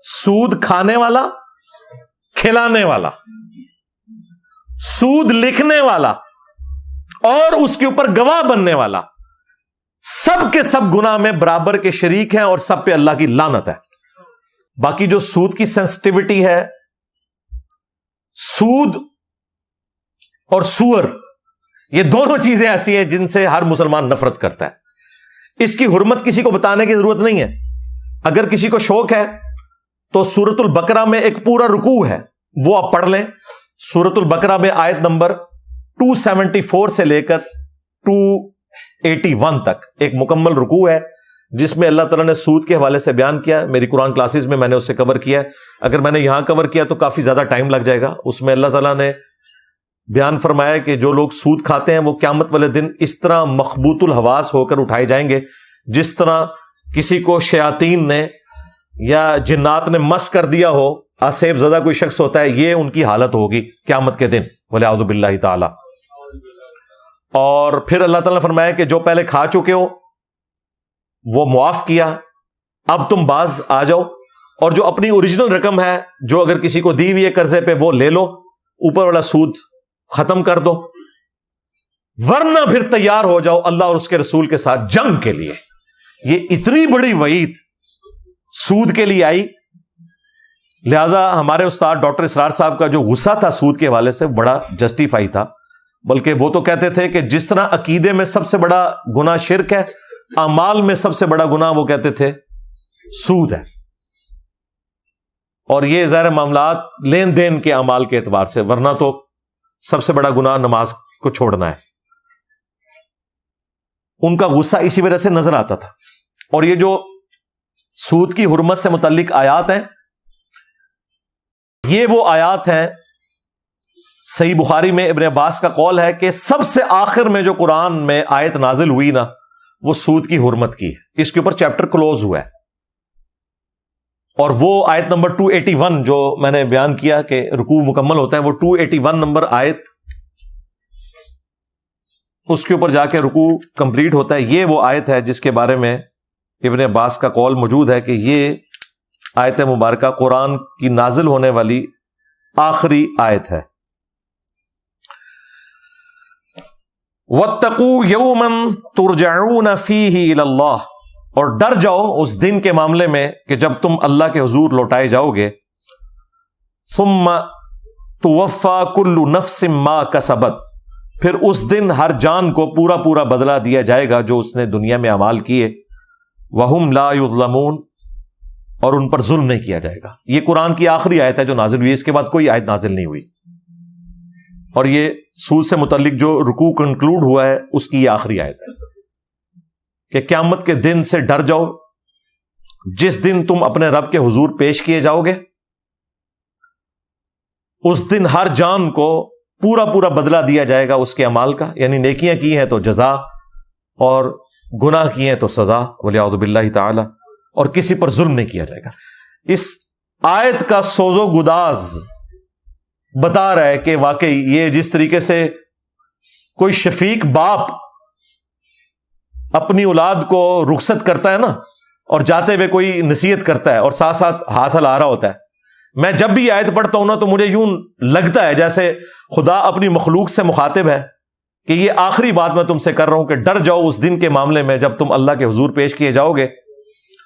سود کھانے والا، کھلانے والا، سود لکھنے والا اور اس کے اوپر گواہ بننے والا، سب کے سب گناہ میں برابر کے شریک ہیں اور سب پہ اللہ کی لعنت ہے۔ باقی جو سود کی سینسٹیوٹی ہے، سود اور سور، یہ دونوں چیزیں ایسی ہیں جن سے ہر مسلمان نفرت کرتا ہے۔ اس کی حرمت کسی کو بتانے کی ضرورت نہیں ہے۔ اگر کسی کو شوق ہے تو سورۃ البقرہ میں ایک پورا رکوع ہے، وہ آپ پڑھ لیں۔ سورۃ البقرہ میں آیت نمبر 274 سے لے کر 281 تک ایک مکمل رکوع ہے جس میں اللہ تعالیٰ نے سود کے حوالے سے بیان کیا۔ میری قرآن کلاسز میں نے اسے کور کیا ہے، اگر میں نے یہاں کور کیا تو کافی زیادہ ٹائم لگ جائے گا۔ اس میں اللہ تعالیٰ نے بیان فرمایا کہ جو لوگ سود کھاتے ہیں وہ قیامت والے دن اس طرح مخبوط الحواس ہو کر اٹھائے جائیں گے جس طرح کسی کو شیاطین نے یا جنات نے مس کر دیا ہو، آسیب زدہ کوئی شخص ہوتا ہے، یہ ان کی حالت ہوگی قیامت کے دن، والعیاذ باللہ تعالی۔ اور پھر اللہ تعالیٰ نے فرمایا کہ جو پہلے کھا چکے ہو وہ معاف کیا، اب تم باز آ جاؤ، اور جو اپنی اوریجنل رقم ہے جو اگر کسی کو دی ہوئی ہے قرضے پہ وہ لے لو، اوپر والا سود ختم کر دو، ورنہ پھر تیار ہو جاؤ اللہ اور اس کے رسول کے ساتھ جنگ کے لیے۔ یہ اتنی بڑی وعید سود کے لیے آئی، لہذا ہمارے استاد ڈاکٹر اسرار صاحب کا جو غصہ تھا سود کے حوالے سے بڑا جسٹیفائی تھا، بلکہ وہ تو کہتے تھے کہ جس طرح عقیدے میں سب سے بڑا گناہ شرک ہے، اعمال میں سب سے بڑا گناہ وہ کہتے تھے سود ہے۔ اور یہ ظاہر معاملات لین دین کے اعمال کے اعتبار سے، ورنہ تو سب سے بڑا گناہ نماز کو چھوڑنا ہے۔ ان کا غصہ اسی وجہ سے نظر آتا تھا۔ اور یہ جو سود کی حرمت سے متعلق آیات ہیں، یہ وہ آیات ہیں، صحیح بخاری میں ابن عباس کا قول ہے کہ سب سے آخر میں جو قرآن میں آیت نازل ہوئی نا وہ سود کی حرمت کی ہے، اس کے اوپر چیپٹر کلوز ہوا ہے۔ اور وہ آیت نمبر 281 جو میں نے بیان کیا کہ رکوع مکمل ہوتا ہے، وہ 281 نمبر آیت، اس کے اوپر جا کے رکوع کمپلیٹ ہوتا ہے۔ یہ وہ آیت ہے جس کے بارے میں ابن عباس کا قول موجود ہے کہ یہ آیت مبارکہ قرآن کی نازل ہونے والی آخری آیت ہے۔ وَاتَّقُوا يَوْمًا تُرْجَعُونَ فِيهِ إِلَى اللَّهِ، اور ڈر جاؤ اس دن کے معاملے میں کہ جب تم اللہ کے حضور لوٹائے جاؤ گے۔ ثُمَّ تُوَفَّى كُلُّ نَفْسٍ مَا كَسَبَتْ، پھر اس دن ہر جان کو پورا پورا بدلہ دیا جائے گا جو اس نے دنیا میں اعمال کیے۔ وَهُمْ لَا يُظْلَمُونَ، اور ان پر ظلم نہیں کیا جائے گا۔ یہ قرآن کی آخری آیت ہے جو نازل ہوئی، اس کے بعد کوئی آیت نازل نہیں ہوئی۔ اور یہ سود سے متعلق جو رکوع کنکلوڈ ہوا ہے اس کی یہ آخری آیت ہے کہ قیامت کے دن سے ڈر جاؤ جس دن تم اپنے رب کے حضور پیش کیے جاؤ گے۔ اس دن ہر جان کو پورا پورا بدلہ دیا جائے گا اس کے اعمال کا، یعنی نیکیاں کی ہیں تو جزا اور گناہ کی ہیں تو سزا، والعیاذ باللہ تعالی، اور کسی پر ظلم نہیں کیا جائے گا۔ اس آیت کا سوز و گداز بتا رہا ہے کہ واقعی یہ جس طریقے سے کوئی شفیق باپ اپنی اولاد کو رخصت کرتا ہے نا، اور جاتے ہوئے کوئی نصیحت کرتا ہے اور ساتھ ساتھ ہاتھ ہلا رہا ہوتا ہے، میں جب بھی آیت پڑھتا ہوں نا تو مجھے یوں لگتا ہے جیسے خدا اپنی مخلوق سے مخاطب ہے کہ یہ آخری بات میں تم سے کر رہا ہوں کہ ڈر جاؤ اس دن کے معاملے میں جب تم اللہ کے حضور پیش کیے جاؤ گے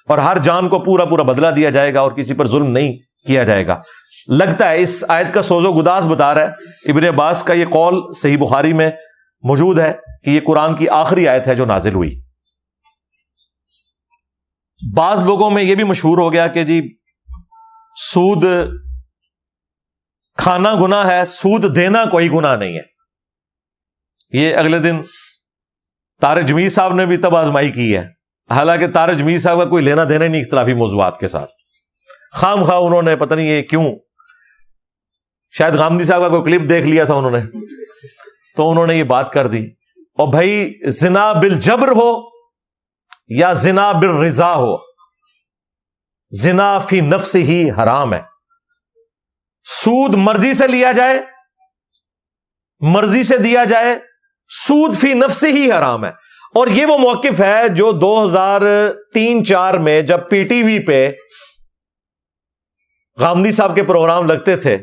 اور ہر جان کو پورا پورا بدلہ دیا جائے گا اور کسی پر ظلم نہیں کیا جائے گا۔ لگتا ہے اس آیت کا سوز و گداز بتا رہا ہے۔ ابن عباس کا یہ قول صحیح بخاری میں موجود ہے کہ یہ قرآن کی آخری آیت ہے جو نازل ہوئی۔ بعض لوگوں میں یہ بھی مشہور ہو گیا کہ جی سود کھانا گناہ ہے، سود دینا کوئی گناہ نہیں ہے۔ یہ اگلے دن طارق جمیل صاحب نے بھی تب آزمائی کی ہے، حالانکہ طارق جمیل صاحب کا کوئی لینا دینا ہی نہیں اختلافی موضوعات کے ساتھ، خام خواہ انہوں نے پتہ نہیں یہ کیوں، شاید غامدی صاحب کا کوئی کلپ دیکھ لیا تھا انہوں نے تو انہوں نے یہ بات کر دی۔ اور بھائی زنا بالجبر ہو یا زنا بالرضا ہو، زنا فی نفس ہی حرام ہے۔ سود مرضی سے لیا جائے، مرضی سے دیا جائے، سود فی نفس ہی حرام ہے۔ اور یہ وہ موقف ہے جو 2003-04 میں جب پی ٹی وی پہ غامدی صاحب کے پروگرام لگتے تھے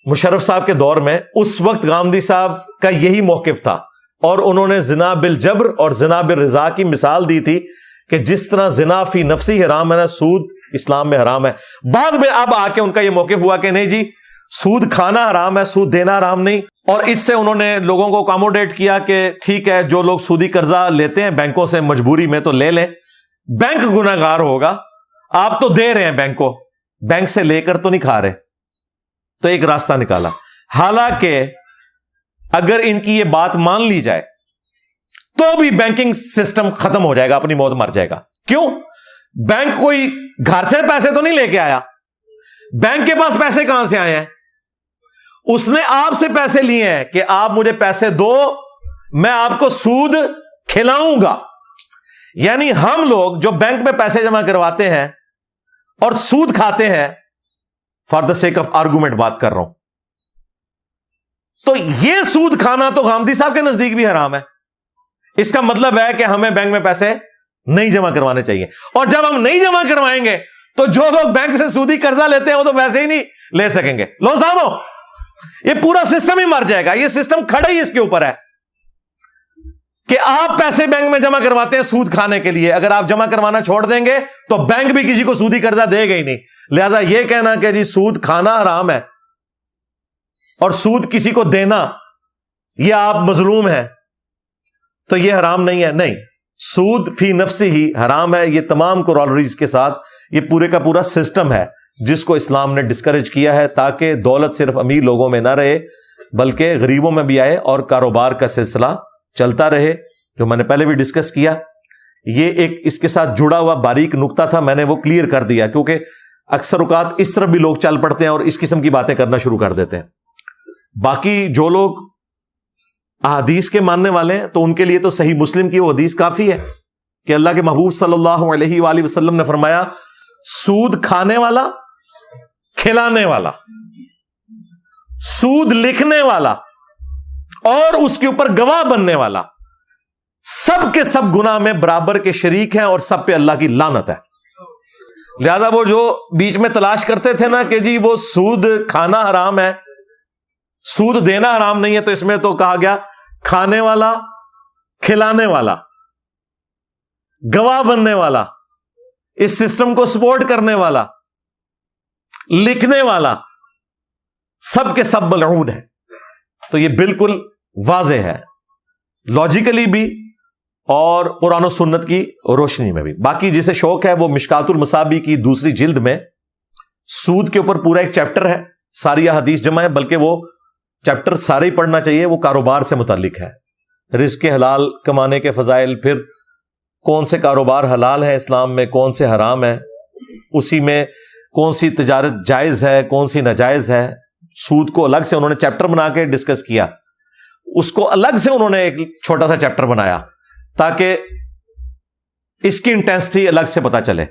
مشرف صاحب کے دور میں، اس وقت غامدی صاحب کا یہی موقف تھا، اور انہوں نے زنا بالجبر اور زنا بالرضا کی مثال دی تھی کہ جس طرح زنا فی نفسی حرام ہے نا، سود اسلام میں حرام ہے۔ بعد میں اب آ کے ان کا یہ موقف ہوا کہ نہیں جی، سود کھانا حرام ہے، سود دینا حرام نہیں، اور اس سے انہوں نے لوگوں کو اکاموڈیٹ کیا کہ ٹھیک ہے، جو لوگ سودی قرضہ لیتے ہیں بینکوں سے مجبوری میں تو لے لیں، بینک گناہ گار ہوگا، آپ تو دے رہے ہیں بینک کو، بینک سے لے کر تو نہیں کھا رہے۔ تو ایک راستہ نکالا، حالانکہ اگر ان کی یہ بات مان لی جائے تو بھی بینکنگ سسٹم ختم ہو جائے گا، اپنی موت مر جائے گا۔ کیوں؟ بینک کوئی گھر سے پیسے تو نہیں لے کے آیا، بینک کے پاس پیسے کہاں سے آئے ہیں؟ اس نے آپ سے پیسے لیے ہیں کہ آپ مجھے پیسے دو، میں آپ کو سود کھلاؤں گا۔ یعنی ہم لوگ جو بینک میں پیسے جمع کرواتے ہیں اور سود کھاتے ہیں، for the sake of argument بات کر رہا ہوں، تو یہ سود کھانا تو غامدی صاحب کے نزدیک بھی حرام ہے۔ اس کا مطلب ہے کہ ہمیں بینک میں پیسے نہیں جمع کروانے چاہیے، اور جب ہم نہیں جمع کروائیں گے تو جو لوگ بینک سے سودی قرضہ لیتے ہیں وہ تو ویسے ہی نہیں لے سکیں گے۔ لو سامو، یہ پورا سسٹم ہی مر جائے گا۔ یہ سسٹم کھڑا ہی اس کے اوپر ہے کہ آپ پیسے بینک میں جمع کرواتے ہیں سود کھانے کے لیے، اگر آپ جمع کروانا چھوڑ دیں گے تو بینک بھی کسی کو سودی قرضہ دے گا ہی نہیں۔ لہذا یہ کہنا کہ جی سود کھانا حرام ہے اور سود کسی کو دینا یہ آپ مظلوم ہیں تو یہ حرام نہیں ہے، نہیں، سود فی نفسی ہی حرام ہے۔ یہ تمام کورالریز کے ساتھ یہ پورے کا پورا سسٹم ہے جس کو اسلام نے ڈسکریج کیا ہے، تاکہ دولت صرف امیر لوگوں میں نہ رہے بلکہ غریبوں میں بھی آئے اور کاروبار کا سلسلہ چلتا رہے، جو میں نے پہلے بھی ڈسکس کیا۔ یہ ایک اس کے ساتھ جڑا ہوا باریک نقطہ تھا، میں نے وہ کلیئر کر دیا، کیونکہ اکثر اوقات اس طرف بھی لوگ چل پڑتے ہیں اور اس قسم کی باتیں کرنا شروع کر دیتے ہیں۔ باقی جو لوگ احادیث کے ماننے والے ہیں تو ان کے لیے تو صحیح مسلم کی وہ حدیث کافی ہے کہ اللہ کے محبوب صلی اللہ علیہ وآلہ وسلم نے فرمایا، سود کھانے والا، کھلانے والا، سود لکھنے والا اور اس کے اوپر گواہ بننے والا، سب کے سب گناہ میں برابر کے شریک ہیں اور سب پہ اللہ کی لعنت ہے۔ لہذا وہ جو بیچ میں تلاش کرتے تھے نا کہ جی وہ سود کھانا حرام ہے، سود دینا حرام نہیں ہے، تو اس میں تو کہا گیا کھانے والا، کھلانے والا، گواہ بننے والا، اس سسٹم کو سپورٹ کرنے والا، لکھنے والا، سب کے سب ملعون ہے۔ تو یہ بالکل واضح ہے، لاجیکلی بھی اور قرآن و سنت کی روشنی میں بھی۔ باقی جسے شوق ہے وہ مشکات المصابیح کی دوسری جلد میں سود کے اوپر پورا ایک چیپٹر ہے، ساری حدیث جمع ہے، بلکہ وہ چیپٹر سارے ہی پڑھنا چاہیے، وہ کاروبار سے متعلق ہے، رزق حلال کمانے کے فضائل، پھر کون سے کاروبار حلال ہیں اسلام میں، کون سے حرام ہیں، اسی میں کون سی تجارت جائز ہے، کون سی ناجائز ہے۔ سود کو الگ سے انہوں نے چیپٹر بنا کے ڈسکس کیا، اس کو الگ سے انہوں نے ایک چھوٹا سا چیپٹر بنایا تاکہ اس کی انٹینسٹی الگ سے پتہ چلے۔